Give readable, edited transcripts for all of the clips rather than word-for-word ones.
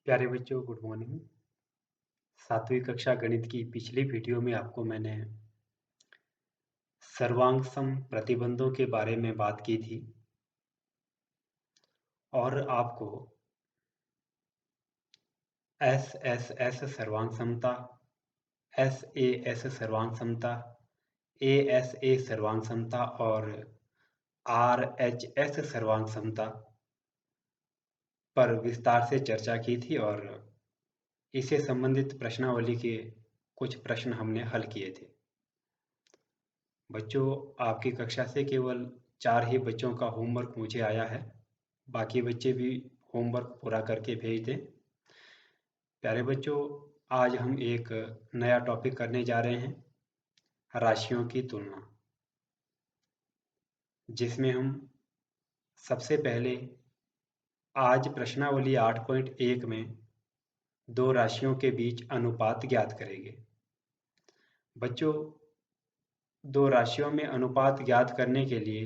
प्यारे बच्चों, good morning. 7वीं कक्षा गणित की पिछली वीडियो में आपको मैंने सर्वांग सम प्रतिबंधों के बारे में बात की थी और आपको एस एस एस सर्वांग समता, एस ए सर्वांग समता, ए एस ए सर्वांग समता और आर एच एस सर्वांग समता पर विस्तार से चर्चा की थी और इससे संबंधित प्रश्नावली के कुछ प्रश्न हमने हल किए थे। बच्चों, आपकी कक्षा से केवल 4 ही बच्चों का होमवर्क मुझे आया है। बाकी बच्चे भी होमवर्क पूरा करके भेज दें। प्यारे बच्चों, आज हम एक नया टॉपिक करने जा रहे हैं, राशियों की तुलना, जिसमें हम सबसे पहले आज प्रश्नावली 8.1 में दो राशियों के बीच अनुपात ज्ञात करेंगे। बच्चों, दो राशियों में अनुपात ज्ञात करने के लिए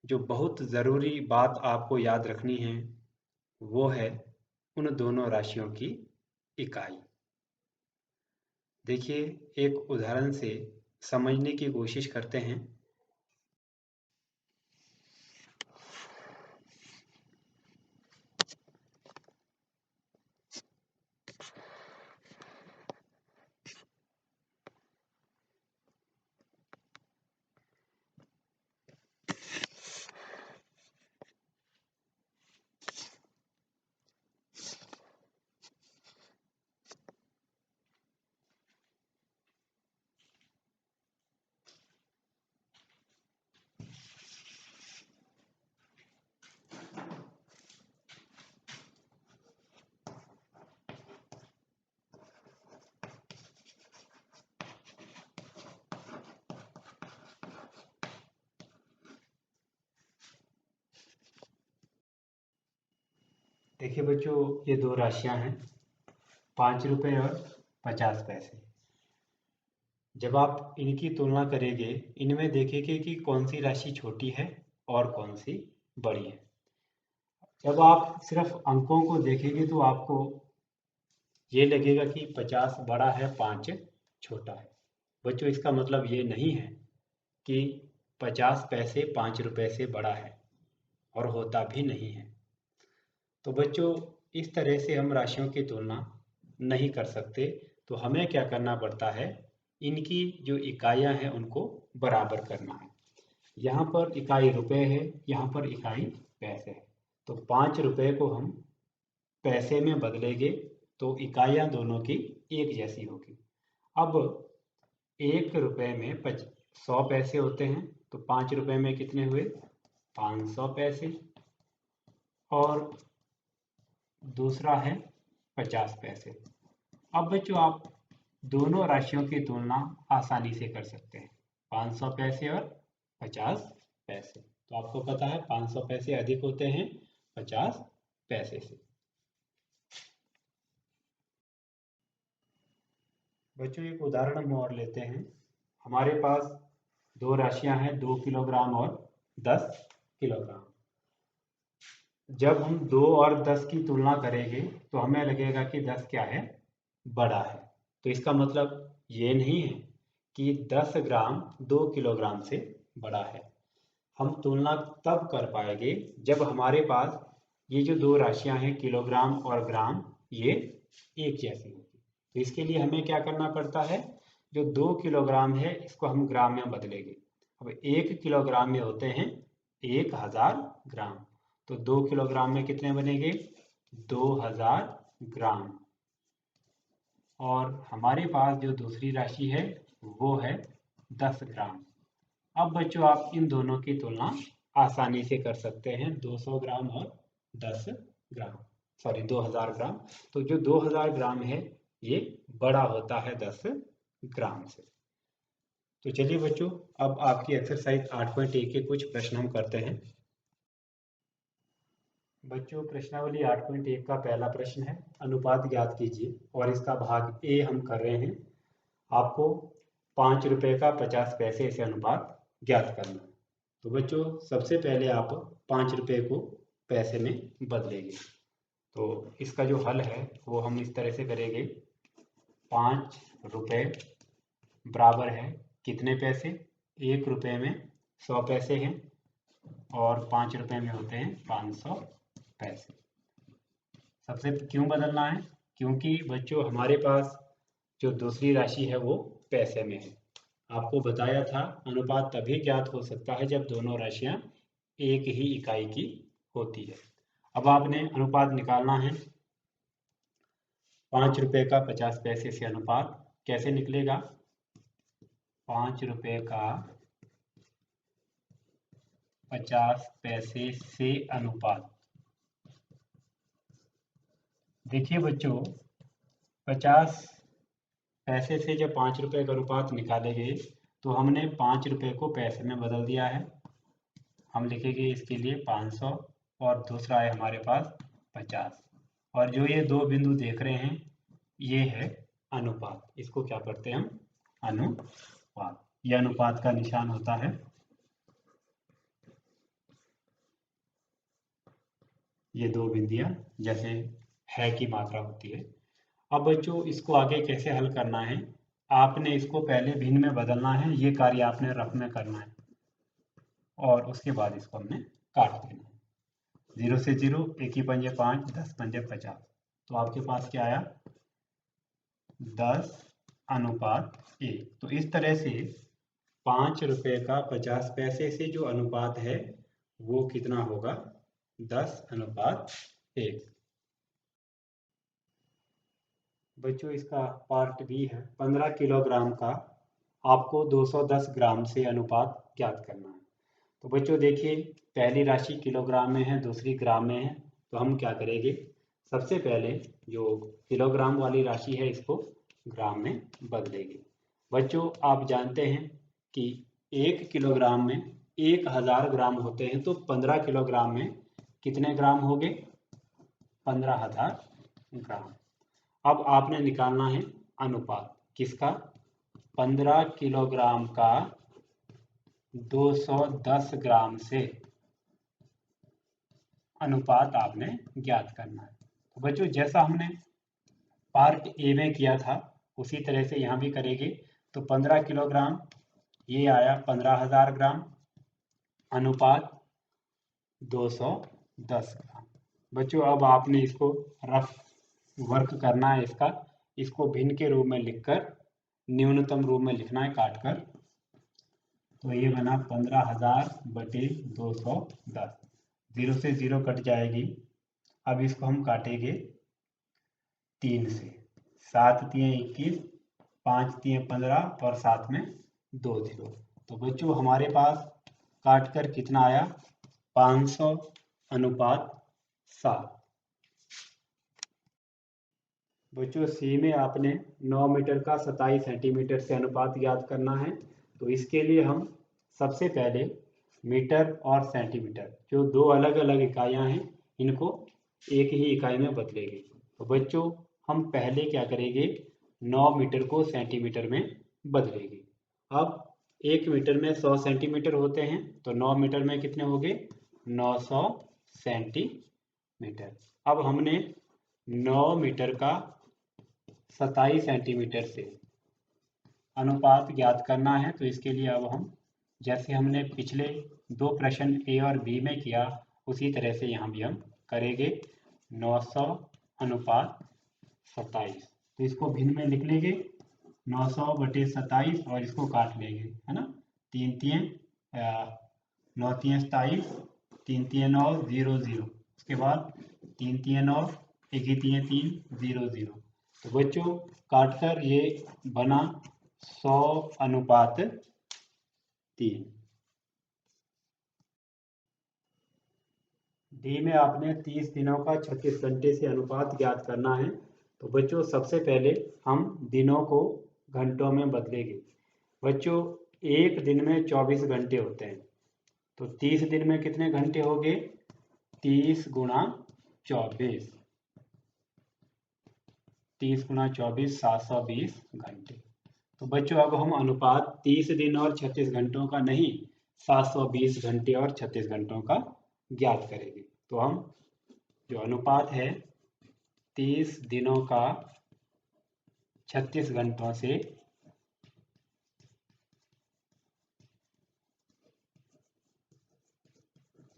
जो बहुत ज़रूरी बात आपको याद रखनी है वो है उन दोनों राशियों की इकाई। देखिए, एक उदाहरण से समझने की कोशिश करते हैं। देखिए बच्चों, ये दो राशियां हैं, 5 रुपये और 50 पैसे। जब आप इनकी तुलना करेंगे, इनमें देखेंगे कि कौन सी राशि छोटी है और कौन सी बड़ी है। जब आप सिर्फ अंकों को देखेंगे तो आपको ये लगेगा कि 50 बड़ा है, 5 छोटा है। बच्चों, इसका मतलब ये नहीं है कि 50 पैसे 5 रुपये से बड़ा है, और होता भी नहीं है। तो बच्चों, इस तरह से हम राशियों की तुलना नहीं कर सकते। तो हमें क्या करना पड़ता है, इनकी जो इकाइयां हैं उनको बराबर करना है। यहाँ पर इकाई रुपए है, यहाँ पर इकाई पैसे है। तो 5 रुपये को हम पैसे में बदलेंगे तो इकाइयां दोनों की एक जैसी होगी। अब 1 रुपये में 100 पैसे होते हैं, तो 5 रुपये में कितने हुए, 500 पैसे। और दूसरा है 50 पैसे। अब बच्चों, आप दोनों राशियों की तुलना आसानी से कर सकते हैं, 500 पैसे और 50 पैसे। तो आपको पता है 500 पैसे अधिक होते हैं 50 पैसे से। बच्चों, एक उदाहरण हम और लेते हैं। हमारे पास दो राशियां हैं, 2 किलोग्राम और 10 किलोग्राम। जब हम 2 और 10 की तुलना करेंगे तो हमें लगेगा कि 10 क्या है, बड़ा है। तो इसका मतलब ये नहीं है कि 10 ग्राम 2 किलोग्राम से बड़ा है। हम तुलना तब कर पाएंगे जब हमारे पास ये जो दो राशियां हैं, किलोग्राम और ग्राम, ये एक जैसी होगी। तो इसके लिए हमें क्या करना पड़ता है, जो 2 किलोग्राम है इसको हम ग्राम में बदलेंगे। अब 1 किलोग्राम में होते हैं 1000 ग्राम। तो 2 किलोग्राम में कितने बनेंगे, 2000 ग्राम। और हमारे पास जो दूसरी राशि है वो है 10 ग्राम। अब बच्चों, आप इन दोनों की तुलना आसानी से कर सकते हैं, 200 ग्राम और 10 ग्राम, सॉरी 2000 ग्राम। तो जो 2000 ग्राम है ये बड़ा होता है 10 ग्राम से। तो चलिए बच्चों, अब आपकी एक्सरसाइज 8.1 के कुछ प्रश्न हम करते हैं। बच्चों, प्रश्नावली 8.1 का पहला प्रश्न है, अनुपात ज्ञात कीजिए। और इसका भाग ए हम कर रहे हैं। आपको 5 रुपये का 50 पैसे से अनुपात ज्ञात करना है। तो बच्चों, सबसे पहले आप 5 रुपये को पैसे में बदलेंगे। तो इसका जो हल है वो हम इस तरह से करेंगे। 5 रुपये बराबर है कितने पैसे? 1 रुपये में 100 पैसे हैं और 5 रुपये में होते हैं 500 पैसे। सबसे क्यों बदलना है? क्योंकि बच्चों हमारे पास जो दूसरी राशि है वो पैसे में है। आपको बताया था अनुपात तभी ज्ञात हो सकता है जब दोनों राशियां एक ही इकाई की होती है। अब आपने अनुपात निकालना है। 5 रुपये का 50 पैसे से अनुपात कैसे निकलेगा? 5 रुपये का 50 पैसे से अनुपात। देखिए बच्चों, 50 पैसे से जब 5 रुपये का अनुपात निकालेंगे तो हमने 5 रुपये को पैसे में बदल दिया है। हम लिखेंगे इसके लिए 500 और दूसरा है हमारे पास 50। और जो ये दो बिंदु देख रहे हैं ये है अनुपात। इसको क्या करते हैं हम? अनुपात। यह अनुपात का निशान होता है। ये दो बिंदियां जैसे है की मात्रा होती है। अब बच्चों इसको आगे कैसे हल करना है? आपने इसको पहले भिन्न में बदलना है। ये कार्य आपने रफ में करना है और उसके बाद इसको हमने काट देना है। 0 से 0, 1 ही पंजे 5, 10 पंजे 50। तो आपके पास क्या आया? 10:1। तो इस तरह से 5 रुपये का 50 पैसे से जो अनुपात है वो कितना होगा? 10:1। बच्चों इसका पार्ट बी है। 15 किलोग्राम का आपको 210 ग्राम से अनुपात ज्ञात करना है। तो बच्चों देखिए, पहली राशि किलोग्राम में है, दूसरी ग्राम में है। तो हम क्या करेंगे? सबसे पहले जो किलोग्राम वाली राशि है इसको ग्राम में बदलेंगे। बच्चों आप जानते हैं कि 1 किलोग्राम में 1000 ग्राम होते हैं, तो 15 किलोग्राम में कितने ग्राम हो गए? 15,000 ग्राम। अब आपने निकालना है अनुपात किसका? 15 किलोग्राम का 210 ग्राम से अनुपात आपने ज्ञात करना है। तो बच्चों जैसा हमने पार्ट ए में किया था उसी तरह से यहाँ भी करेंगे। तो 15 किलोग्राम ये आया 15,000 ग्राम, अनुपात 210 ग्राम। बच्चों अब आपने इसको रफ वर्क करना है इसको भिन्न के रूप में लिखकर न्यूनतम रूप में लिखना है काट कर। तो ये बना 15,000/210। 0 से 0 कट जाएगी। अब इसको हम काटेंगे 3 से। 7 तिये 21, 5 तिये 15 और साथ में 2 0। तो बच्चों हमारे पास काट कर कितना आया? 500:7। बच्चों सी में आपने 9 मीटर का 27 सेंटीमीटर से अनुपात ज्ञात करना है। तो इसके लिए हम सबसे पहले मीटर और सेंटीमीटर जो दो अलग अलग इकाइयां हैं इनको एक ही इकाई में बदलेंगे। तो बच्चों हम पहले क्या करेंगे? 9 मीटर को सेंटीमीटर में बदलेंगे। अब 1 मीटर में 100 सेंटीमीटर होते हैं, तो 9 मीटर में कितने हो गए? 900 सेंटीमीटर। अब हमने 9 मीटर का 27 सेंटीमीटर से अनुपात ज्ञात करना है। तो इसके लिए अब हम जैसे हमने पिछले दो प्रश्न ए और बी में किया उसी तरह से यहाँ भी हम करेंगे। 900:27। तो इसको भिन्न में लिख लेंगे 900/27 और इसको काट लेंगे, है ना। 3 तिये 9 तिये 27, 3 तिये 9, 0 0। उसके बाद 3 तिये 9, 1 ही तिये 3, 0 0। तो बच्चों काटकर ये बना 100:3। डी में आपने 30 दिनों का 36 घंटे से अनुपात ज्ञात करना है। तो बच्चों सबसे पहले हम दिनों को घंटों में बदलेंगे। बच्चों एक दिन में 24 घंटे होते हैं, तो 30 दिन में कितने घंटे हो गए? 30 गुणा 24, 30 गुणा 24 720 घंटे। तो बच्चों अब हम अनुपात 30 दिन और 36 घंटों का नहीं, 720 घंटे और 36 घंटों का ज्ञात करेंगे। तो हम जो अनुपात है 30 दिनों का 36 घंटों से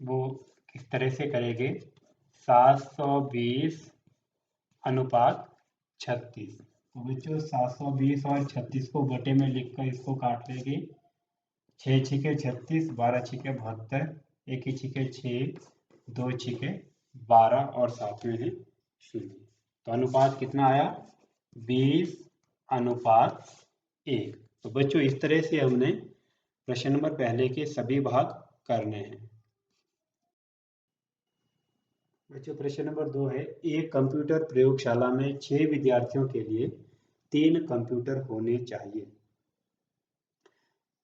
वो किस तरह से करेंगे, 720 अनुपात 36। तो बच्चों 720 और 36 को बटे में लिखकर इसको काट लेंगे। 6 छिके 36, 12 छिके 72, 1 ही छिके 6, 2 छिके 12 और साथ में है 0। तो अनुपात कितना आया, 20 अनुपात 1। तो बच्चों इस तरह से हमने प्रश्न नंबर पहले के सभी भाग करने हैं। बच्चों प्रश्न नंबर 2 है, एक कंप्यूटर प्रयोगशाला में 6 विद्यार्थियों के लिए 3 कंप्यूटर होने चाहिए।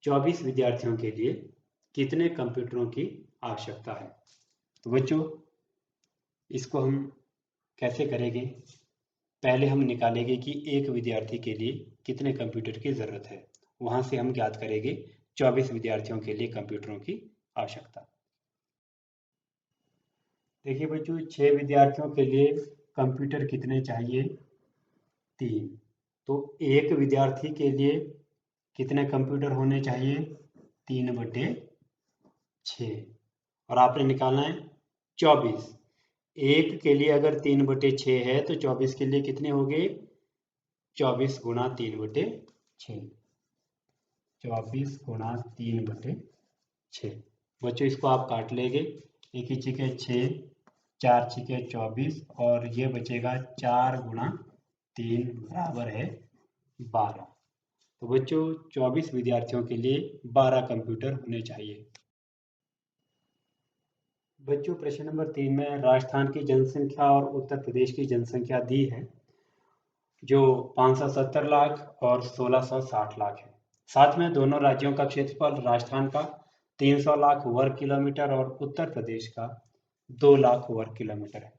24 विद्यार्थियों के लिए कितने कंप्यूटरों की आवश्यकता है। तो बच्चों इसको हम कैसे करेंगे, पहले हम निकालेंगे कि एक विद्यार्थी के लिए कितने कंप्यूटर की ज़रूरत है, वहाँ से हम ज्ञात करेंगे 24 विद्यार्थियों के लिए कंप्यूटरों की आवश्यकता। देखिए बच्चों 6 विद्यार्थियों के लिए कंप्यूटर कितने चाहिए, 3। तो एक विद्यार्थी के लिए कितने कंप्यूटर होने चाहिए, 3/6। और आपने निकालना है 24। एक के लिए अगर 3/6 है तो 24 के लिए कितने हो गए, 24 गुणा 3/6, 24 गुणा 3/6। बच्चों इसको आप काट लेंगे, 1 ही छिके 6, 4 छिके 24 और ये बचेगा 4 गुणा 3 बराबर है 12। तो बच्चों 24 विद्यार्थियों के लिए 12 कंप्यूटर होने चाहिए। बच्चों प्रश्न नंबर 3 में राजस्थान की जनसंख्या और उत्तर प्रदेश की जनसंख्या दी है, जो 570 लाख और 1660 लाख है। साथ में दोनों राज्यों का क्षेत्रफल राजस्थान का 300 लाख वर्ग किलोमीटर और उत्तर प्रदेश का 2 लाख वर्ग किलोमीटर है।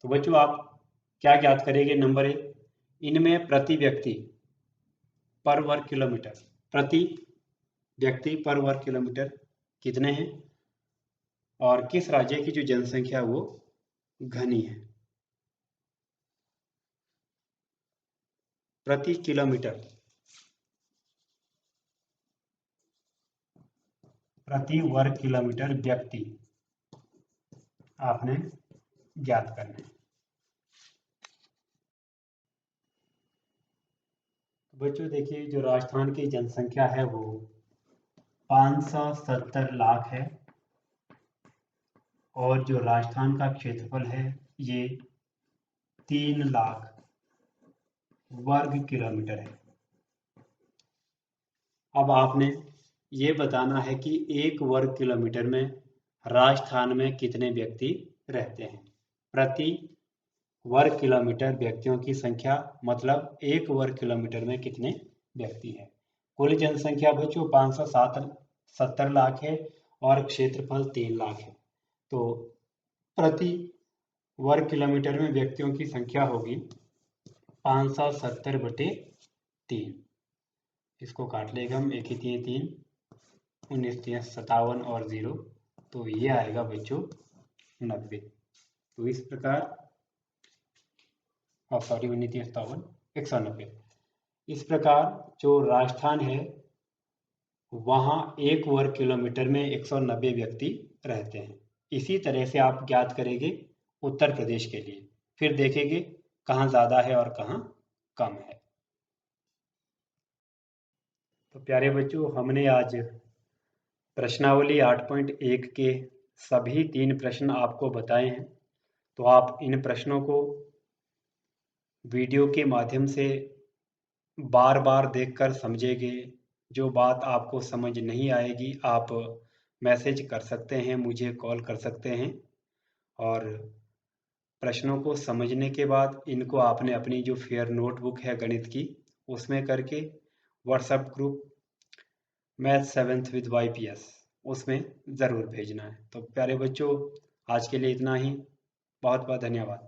तो बच्चों आप क्या ज्ञात करेंगे, नंबर 1, इनमें प्रति व्यक्ति पर वर्ग किलोमीटर, प्रति व्यक्ति पर वर्ग किलोमीटर कितने हैं और किस राज्य की जो जनसंख्या वो घनी है। प्रति किलोमीटर, प्रति वर्ग किलोमीटर व्यक्ति आपने ज्ञात करना है। बच्चों देखिए जो राजस्थान की जनसंख्या है वो 570 लाख है और जो राजस्थान का क्षेत्रफल है ये 3 लाख वर्ग किलोमीटर है। अब आपने ये बताना है कि 1 वर्ग किलोमीटर में राजस्थान में कितने व्यक्ति रहते हैं। प्रति वर्ग किलोमीटर व्यक्तियों की संख्या, मतलब 1 वर्ग किलोमीटर में कितने व्यक्ति हैं। कुल जनसंख्या बच्चों 570 लाख है और क्षेत्रफल 3 लाख है। तो प्रति वर्ग किलोमीटर में व्यक्तियों की संख्या होगी 570/3। इसको काट लेगा हम, 1 ही 3 3, 19 3 57 और 0, तो ये आएगा बच्चों 90। तो इस प्रकार, सॉरी 19 3 57, 190। इस प्रकार जो राजस्थान है वहाँ 1 वर्ग किलोमीटर में 190 व्यक्ति रहते हैं। इसी तरह से आप ज्ञात करेंगे उत्तर प्रदेश के लिए, फिर देखेंगे कहाँ ज़्यादा है और कहाँ कम है। तो प्यारे बच्चों हमने आज प्रश्नावली 8.1 के सभी 3 प्रश्न आपको बताए हैं। तो आप इन प्रश्नों को वीडियो के माध्यम से बार बार देखकर समझेंगे। जो बात आपको समझ नहीं आएगी आप मैसेज कर सकते हैं, मुझे कॉल कर सकते हैं और प्रश्नों को समझने के बाद इनको आपने अपनी जो फेयर नोटबुक है गणित की उसमें करके WhatsApp group math 7th with YPS उसमें ज़रूर भेजना है। तो प्यारे बच्चों आज के लिए इतना ही, बहुत बहुत धन्यवाद।